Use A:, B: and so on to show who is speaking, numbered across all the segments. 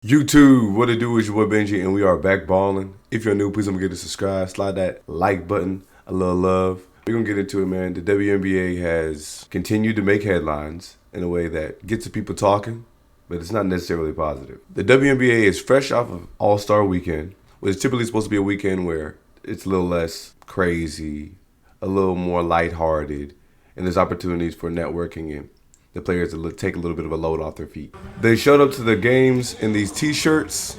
A: YouTube, what it do is your boy Benji, and we are back balling. If you're new, please don't forget to subscribe, slide that like button, a little love. We're gonna get into it, man. The WNBA has continued to make headlines in a way that gets the people talking, but it's not necessarily positive. The WNBA is fresh off of All Star Weekend, which is typically supposed to be a weekend where it's a little less crazy, a little more lighthearted, and there's opportunities for networking and the players to take a little bit of a load off their feet. They showed up to the games in these t-shirts.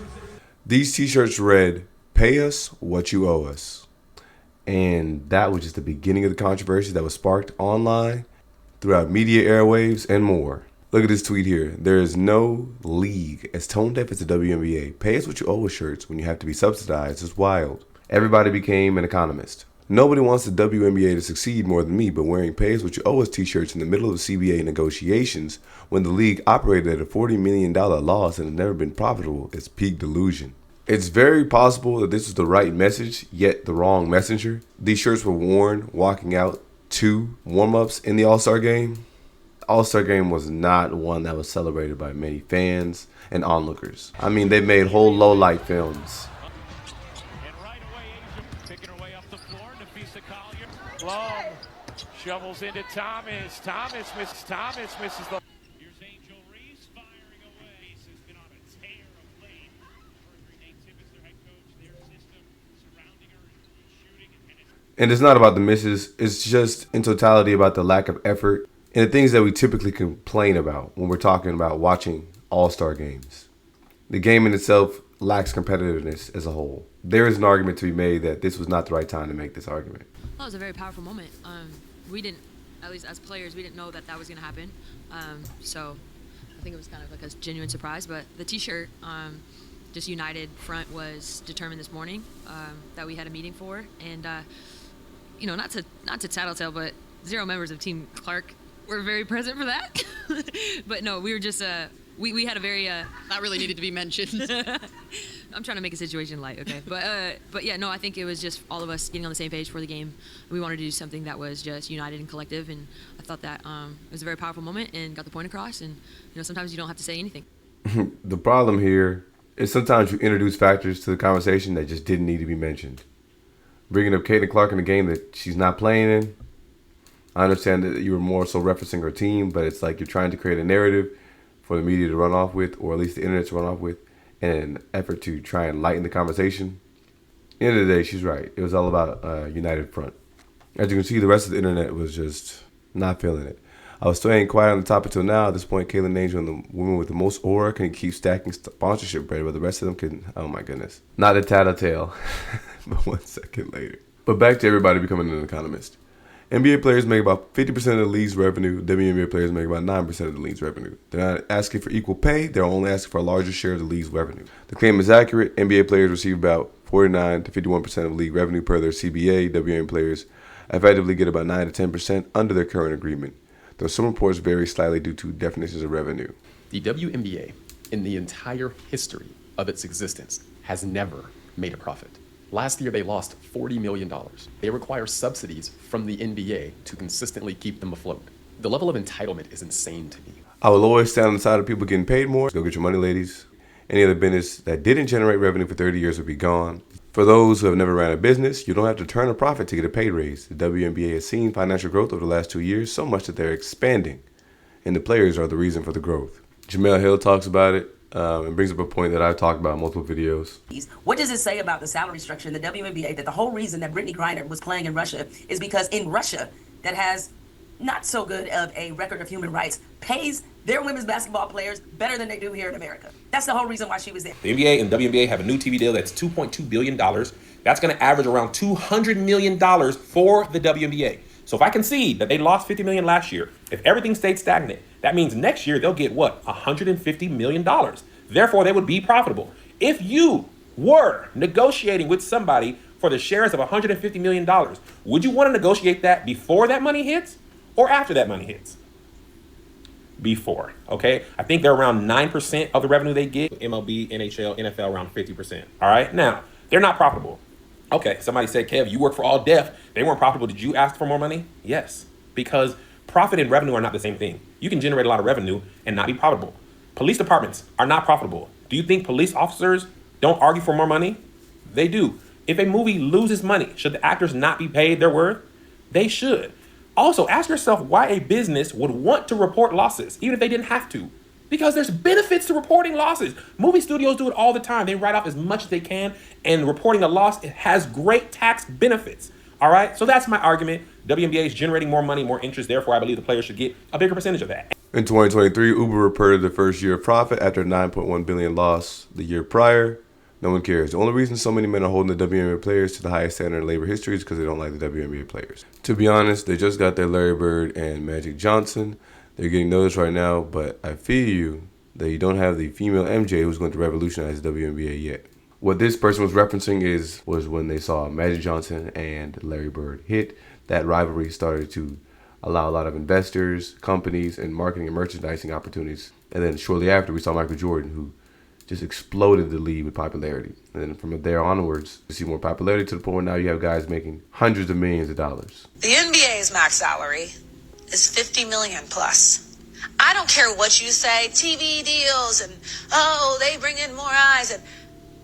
A: These t-shirts read, "Pay us what you owe us." And that was just the beginning of the controversy that was sparked online, throughout media airwaves, and more. Look at this tweet here. There is no league as tone deaf as the WNBA. Pay us what you owe us shirts when you have to be subsidized is wild. Everybody became an economist. Nobody wants the WNBA to succeed more than me, but wearing Pay Us What You Owe Us t-shirts in the middle of CBA negotiations when the league operated at a $40 million loss and has never been profitable is peak delusion. It's very possible that this was the right message, yet the wrong messenger. These shirts were worn walking out to warm-ups in the All-Star Game. The All-Star Game was not one that was celebrated by many fans and onlookers. I mean, they made whole low-light films.
B: PLUM shovels into Thomas. Thomas misses the. Here's Angel Reese firing away. Reese has been on a tear of late. Nate Tibbetts, their head coach, their system surrounding her, shooting
A: And it's not about the misses. It's just in totality about the lack of effort and the things that we typically complain about when we're talking about watching All-Star games. The game in itself lacks competitiveness as a whole. There is an argument to be made that this was not the right time to make this argument.
C: Well, it was a very powerful moment. We didn't, at least as players, we didn't know that was going to happen. So I think it was kind of like a genuine surprise. But the T-shirt, just United Front was determined this morning that we had a meeting for, and you know, not to tattletale, but 0 members of Team Clark were very present for that. But no, we were just we had a very
D: not really needed to be mentioned.
C: I'm trying to make a situation light, okay? But yeah, no, I think it was just all of us getting on the same page for the game. We wanted to do something that was just united and collective, and I thought that it was a very powerful moment and got the point across. And you know, sometimes you don't have to say anything.
A: The problem here is sometimes you introduce factors to the conversation that just didn't need to be mentioned. Bringing up Caitlin Clark in a game that she's not playing in. I understand that you were more so referencing her team, but it's like you're trying to create a narrative for the media to run off with, or at least the internet to run off with, in an effort to try and lighten the conversation. At the end of the day, she's right. It was all about United Front. As you can see, the rest of the internet was just not feeling it. I was staying quiet on the topic until now. At this point, Caitlin Angel and the woman with the most aura can keep stacking sponsorship bread, but the rest of them can, oh my goodness. Not a tattletale, but 1 second later. But back to everybody becoming an economist. NBA players make about 50% of the league's revenue. WNBA players make about 9% of the league's revenue. They're not asking for equal pay. They're only asking for a larger share of the league's revenue. The claim is accurate. NBA players receive about 49 to 51% of league revenue per their CBA. WNBA players effectively get about 9 to 10% under their current agreement, though some reports vary slightly due to definitions of revenue.
E: The WNBA, in the entire history of its existence, has never made a profit. Last year, they lost $40 million. They require subsidies from the NBA to consistently keep them afloat. The level of entitlement is insane to me.
A: I will always stand on the side of people getting paid more. Go get your money, ladies. Any other business that didn't generate revenue for 30 years would be gone. For those who have never ran a business, you don't have to turn a profit to get a pay raise. The WNBA has seen financial growth over the last 2 years, so much that they're expanding, and the players are the reason for the growth. Jamel Hill talks about it. And brings up a point that I've talked about in multiple videos.
F: What does it say about the salary structure in the WNBA that the whole reason that Brittany Griner was playing in Russia is because in Russia, that has not so good of a record of human rights, pays their women's basketball players better than they do here in America. That's the whole reason why she was there.
G: The NBA and WNBA have a new TV deal that's $2.2 billion. That's going to average around $200 million for the WNBA. So if I concede that they lost $50 million last year, if everything stayed stagnant, that means next year they'll get what? $150 million. Therefore, they would be profitable. If you were negotiating with somebody for the shares of $150 million, would you want to negotiate that before that money hits or after that money hits? Before, okay? I think they're around 9% of the revenue they get. MLB, NHL, NFL around 50%. All right, now, they're not profitable. Okay, somebody said, Kev, you work for All Def. They weren't profitable. Did you ask for more money? Yes, because profit and revenue are not the same thing. You can generate a lot of revenue and not be profitable. Police departments are not profitable. Do you think police officers don't argue for more money? They do. If a movie loses money, should the actors not be paid their worth? They should. Also, ask yourself why a business would want to report losses, even if they didn't have to. Because there's benefits to reporting losses. Movie studios do it all the time. They write off as much as they can, and reporting a loss, it has great tax benefits. All right? So that's my argument. WNBA is generating more money, more interest. Therefore, I believe the players should get a bigger percentage of that.
A: In 2023, Uber reported the first year of profit after a $9.1 billion loss the year prior. No one cares. The only reason so many men are holding the WNBA players to the highest standard in labor history is because they don't like the WNBA players. To be honest, they just got their Larry Bird and Magic Johnson. They're getting noticed right now, but I feel you that you don't have the female MJ who's going to revolutionize the WNBA yet. What this person was referencing was when they saw Magic Johnson and Larry Bird hit, that rivalry started to allow a lot of investors, companies, and marketing and merchandising opportunities. And then shortly after, we saw Michael Jordan, who just exploded the league with popularity. And then from there onwards, you see more popularity to the point where now you have guys making hundreds of millions of dollars.
H: The NBA's max salary is $50 million plus. I don't care what you say, TV deals and, oh, they bring in more eyes, and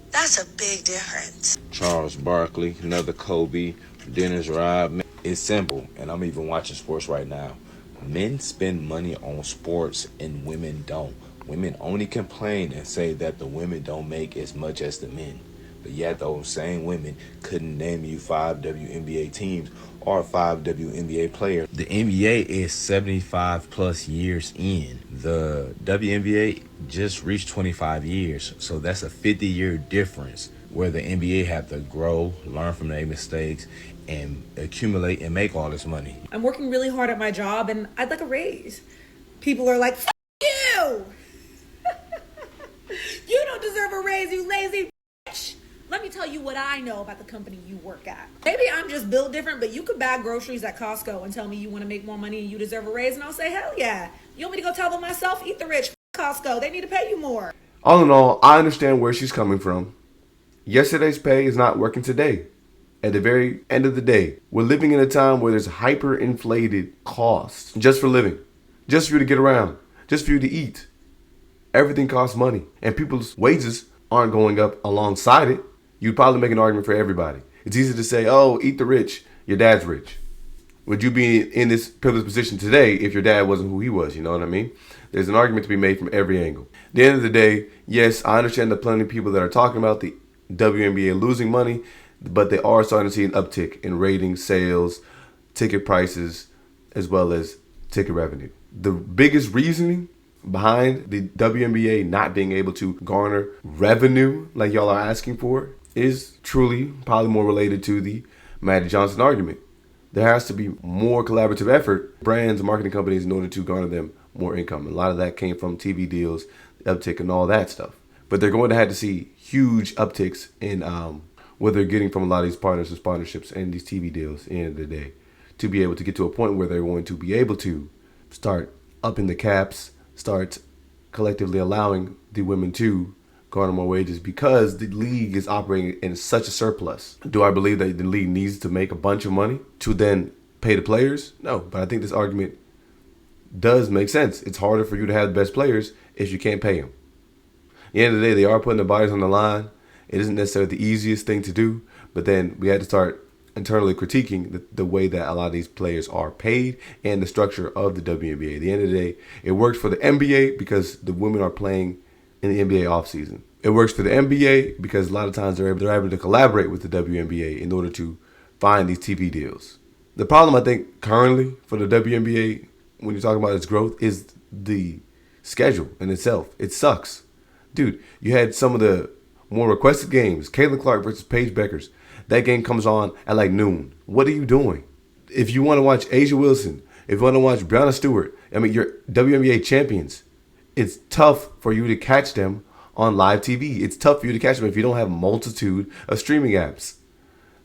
H: that's a big difference.
I: Charles Barkley, another Kobe, Dennis Rodman. It's simple, and I'm even watching sports right now. Men spend money on sports and women don't. Women only complain and say that the women don't make as much as the men. But yet those same women couldn't name you 5 WNBA teams or 5 WNBA players. The NBA is 75 plus years in. The WNBA just reached 25 years. So that's a 50-year difference where the NBA have to grow, learn from their mistakes, and accumulate and make all this money.
J: I'm working really hard at my job and I'd like a raise. People are like, F you! You don't deserve a raise, you lazy bitch. Let me tell you what I know about the company you work at. Maybe I'm just built different, but you could bag groceries at Costco and tell me you want to make more money and you deserve a raise, and I'll say, hell yeah. You want me to go tell them myself? Eat the rich. Costco, they need to pay you more.
A: All in all, I understand where she's coming from. Yesterday's pay is not working today. At the very end of the day, we're living in a time where there's hyperinflated costs just for living, just for you to get around, just for you to eat. Everything costs money, and people's wages aren't going up alongside it. You'd probably make an argument for everybody. It's easy to say, oh, eat the rich, your dad's rich. Would you be in this privileged position today if your dad wasn't who he was? You know what I mean? There's an argument to be made from every angle. At the end of the day, yes, I understand that plenty of people that are talking about the WNBA losing money, but they are starting to see an uptick in ratings, sales, ticket prices, as well as ticket revenue. The biggest reasoning behind the WNBA not being able to garner revenue like y'all are asking for is truly probably more related to the Magic Johnson argument. There has to be more collaborative effort, brands and marketing companies, in order to garner them more income. A lot of that came from TV deals, the uptick and all that stuff. But they're going to have to see huge upticks in what they're getting from a lot of these partners and sponsorships and these TV deals at the end of the day to be able to get to a point where they're going to be able to start upping the caps, start collectively allowing the women to garner more wages because the league is operating in such a surplus. Do I believe that the league needs to make a bunch of money to then pay the players? No, but I think this argument does make sense. It's harder for you to have the best players if you can't pay them. At the end of the day, they are putting their bodies on the line. It isn't necessarily the easiest thing to do, but then we had to start internally critiquing the way that a lot of these players are paid and the structure of the WNBA. At the end of the day, it works for the NBA because the women are playing in the NBA offseason. It works for the NBA because a lot of times they're able to collaborate with the WNBA in order to find these TV deals. The problem, I think, currently for the WNBA, when you're talking about its growth, is the schedule in itself. It sucks. Dude, you had some of the more requested games, Caitlin Clark versus Paige Beckers. That game comes on at like noon. What are you doing? If you want to watch Asia Wilson, if you want to watch Brianna Stewart, I mean, you're WNBA champions. It's tough for you to catch them on live TV. It's tough for you to catch them if you don't have a multitude of streaming apps.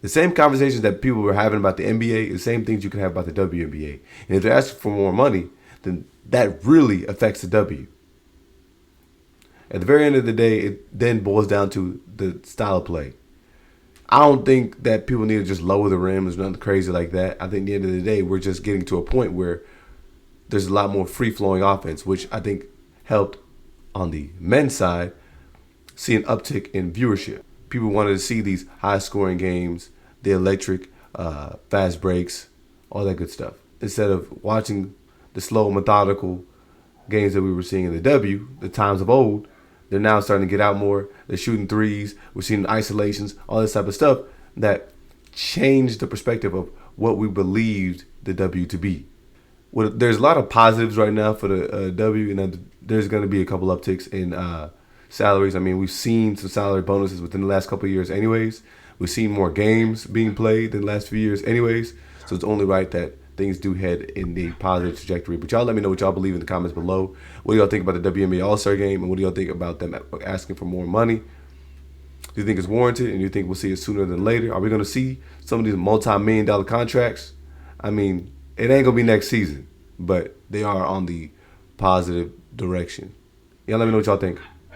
A: The same conversations that people were having about the NBA, the same things you can have about the WNBA. And if they're asking for more money, then that really affects the W. At the very end of the day, it then boils down to the style of play. I don't think that people need to just lower the rims or nothing crazy like that. I think at the end of the day, we're just getting to a point where there's a lot more free-flowing offense, which I think helped on the men's side see an uptick in viewership. People wanted to see these high-scoring games, the electric, fast breaks, all that good stuff, instead of watching the slow, methodical games that we were seeing in the W, the times of old. They're now starting to get out more. They're shooting threes. We're seeing isolations, all this type of stuff that changed the perspective of what we believed the W to be. Well, there's a lot of positives right now for the W, and there's going to be a couple upticks in salaries. I mean, we've seen some salary bonuses within the last couple of years anyways. We've seen more games being played than the last few years anyways. So it's only right that things do head in the positive trajectory. But y'all let me know what y'all believe in the comments below. What do y'all think about the WNBA All Star Game? And what do y'all think about them asking for more money? Do you think it's warranted? And do you think we'll see it sooner than later? Are we going to see some of these multi-million-dollar contracts? I mean, it ain't going to be next season, but they are on the positive direction. Y'all let me know what y'all think.